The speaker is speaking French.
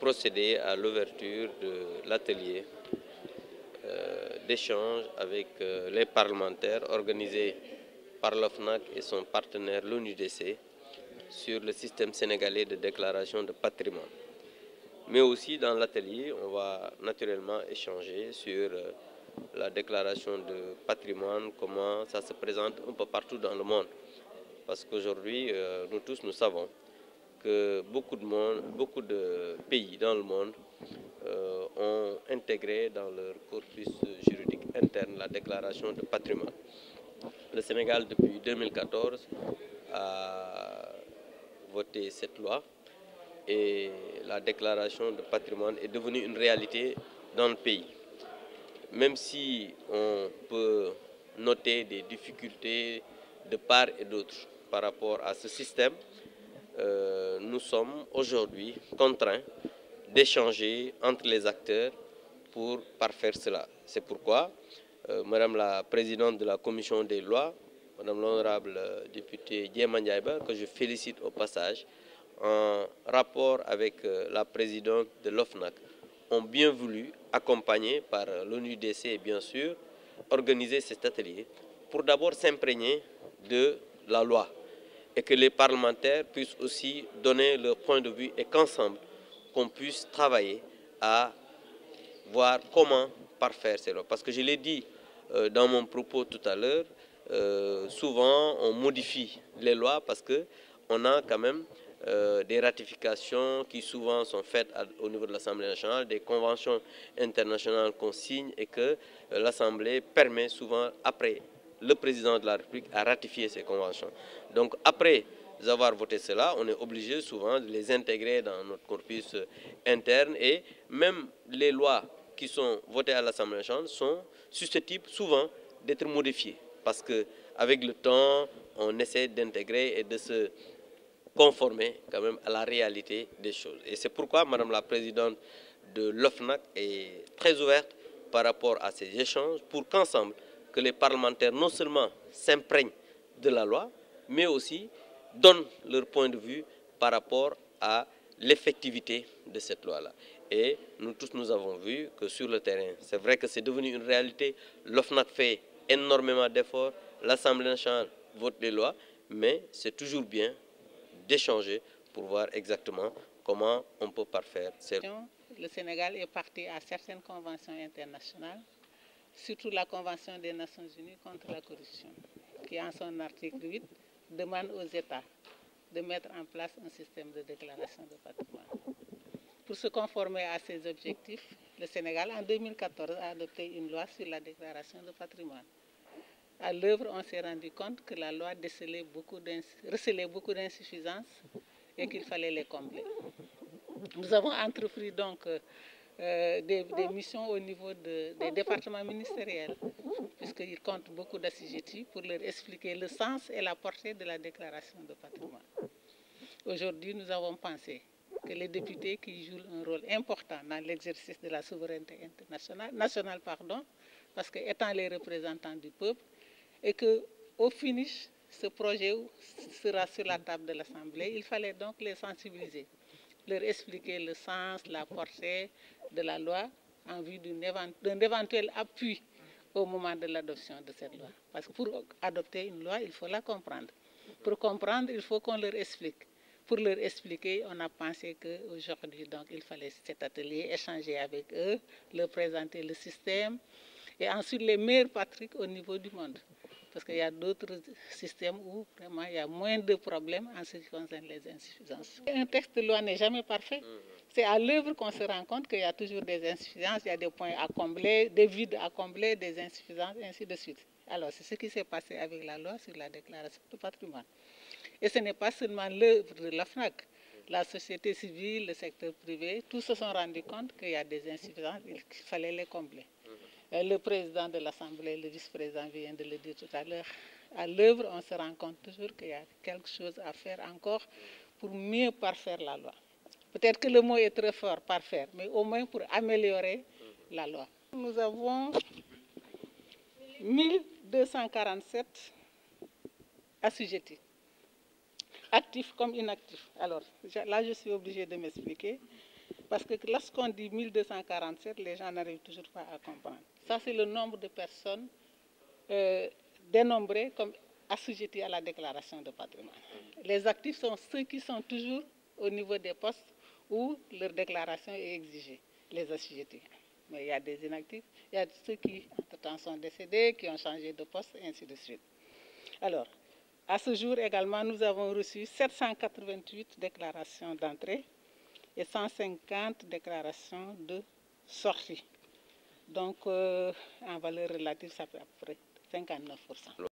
procéder à l'ouverture de l'atelier d'échange avec les parlementaires organisé par l'OFNAC et son partenaire l'ONUDC sur le système sénégalais de déclaration de patrimoine. Mais aussi dans l'atelier, on va naturellement échanger sur la déclaration de patrimoine, comment ça se présente un peu partout dans le monde. Parce qu'aujourd'hui, nous tous, nous savons que beaucoup de pays dans le monde ont intégré dans leur corpus juridique interne la déclaration de patrimoine. Le Sénégal, depuis 2014, a voté cette loi et la déclaration de patrimoine est devenue une réalité dans le pays. Même si on peut noter des difficultés de part et d'autre par rapport à ce système, nous sommes aujourd'hui contraints d'échanger entre les acteurs pour parfaire cela. C'est pourquoi Madame la Présidente de la Commission des lois, Madame l'honorable députée Diema Ndiaye-Ba, que je félicite au passage, en rapport avec la Présidente de l'OFNAC, ont bien voulu, accompagnés par l'ONUDC et bien sûr, organiser cet atelier pour d'abord s'imprégner de la loi et que les parlementaires puissent aussi donner leur point de vue et qu'ensemble, qu'on puisse travailler à voir comment parfaire ces lois. Parce que je l'ai dit dans mon propos tout à l'heure, souvent on modifie les lois parce qu'on a quand même des ratifications qui souvent sont faites au niveau de l'Assemblée nationale, des conventions internationales qu'on signe et que l'Assemblée permet souvent, après le président de la République, à ratifier ces conventions. Donc après avoir voté cela, on est obligé souvent de les intégrer dans notre corpus interne et même les lois qui sont votées à l'Assemblée nationale sont susceptibles souvent d'être modifiées parce qu'avec le temps, on essaie d'intégrer et de se conformer quand même à la réalité des choses. Et c'est pourquoi Madame la Présidente de l'OFNAC est très ouverte par rapport à ces échanges pour qu'ensemble, que les parlementaires non seulement s'imprègnent de la loi, mais aussi donnent leur point de vue par rapport à l'effectivité de cette loi-là. Et nous tous, nous avons vu que sur le terrain, c'est vrai que c'est devenu une réalité. L'OFNAC fait énormément d'efforts, l'Assemblée nationale vote les lois, mais c'est toujours bien d'échanger pour voir exactement comment on peut parfaire ces lois. Le Sénégal est parti à certaines conventions internationales, surtout la Convention des Nations Unies contre la corruption, qui en son article 8 demande aux États de mettre en place un système de déclaration de patrimoine. Pour se conformer à ces objectifs, le Sénégal en 2014 a adopté une loi sur la déclaration de patrimoine. À l'œuvre, on s'est rendu compte que la loi recelait beaucoup d'insuffisances et qu'il fallait les combler. Nous avons entrepris donc des missions au niveau des départements ministériels, puisqu'ils comptent beaucoup d'assujettis pour leur expliquer le sens et la portée de la déclaration de patrimoine. Aujourd'hui, nous avons pensé que les députés qui jouent un rôle important dans l'exercice de la souveraineté nationale, parce qu'étant les représentants du peuple, et qu'au finish, ce projet sera sur la table de l'Assemblée, il fallait donc les sensibiliser, leur expliquer le sens, la portée de la loi en vue d'un éventuel appui au moment de l'adoption de cette loi. Parce que pour adopter une loi, il faut la comprendre. Pour comprendre, il faut qu'on leur explique. Pour leur expliquer, on a pensé qu'aujourd'hui, donc, il fallait cet atelier, échanger avec eux, leur présenter le système et ensuite les meilleures pratiques au niveau du monde. Parce qu'il y a d'autres systèmes où vraiment il y a moins de problèmes en ce qui concerne les insuffisances. Un texte de loi n'est jamais parfait. C'est à l'œuvre qu'on se rend compte qu'il y a toujours des insuffisances, il y a des points à combler, des vides à combler, des insuffisances, et ainsi de suite. Alors c'est ce qui s'est passé avec la loi sur la déclaration de patrimoine. Et ce n'est pas seulement l'œuvre de l'OFNAC. La société civile, le secteur privé, tous se sont rendus compte qu'il y a des insuffisances, il fallait les combler. Le président de l'Assemblée, le vice-président vient de le dire tout à l'heure. À l'œuvre, on se rend compte toujours qu'il y a quelque chose à faire encore pour mieux parfaire la loi. Peut-être que le mot est très fort, parfaire, mais au moins pour améliorer la loi. Nous avons 1247 assujettis, actifs comme inactifs. Alors là, je suis obligée de m'expliquer. Parce que lorsqu'on dit 1247, les gens n'arrivent toujours pas à comprendre. Ça, c'est le nombre de personnes dénombrées comme assujetties à la déclaration de patrimoine. Les actifs sont ceux qui sont toujours au niveau des postes où leur déclaration est exigée, les assujettis. Mais il y a des inactifs, il y a ceux qui, entre-temps, sont décédés, qui ont changé de poste, et ainsi de suite. Alors, à ce jour également, nous avons reçu 788 déclarations d'entrée et 150 déclarations de sortie. Donc, en valeur relative, ça fait à peu près 59%.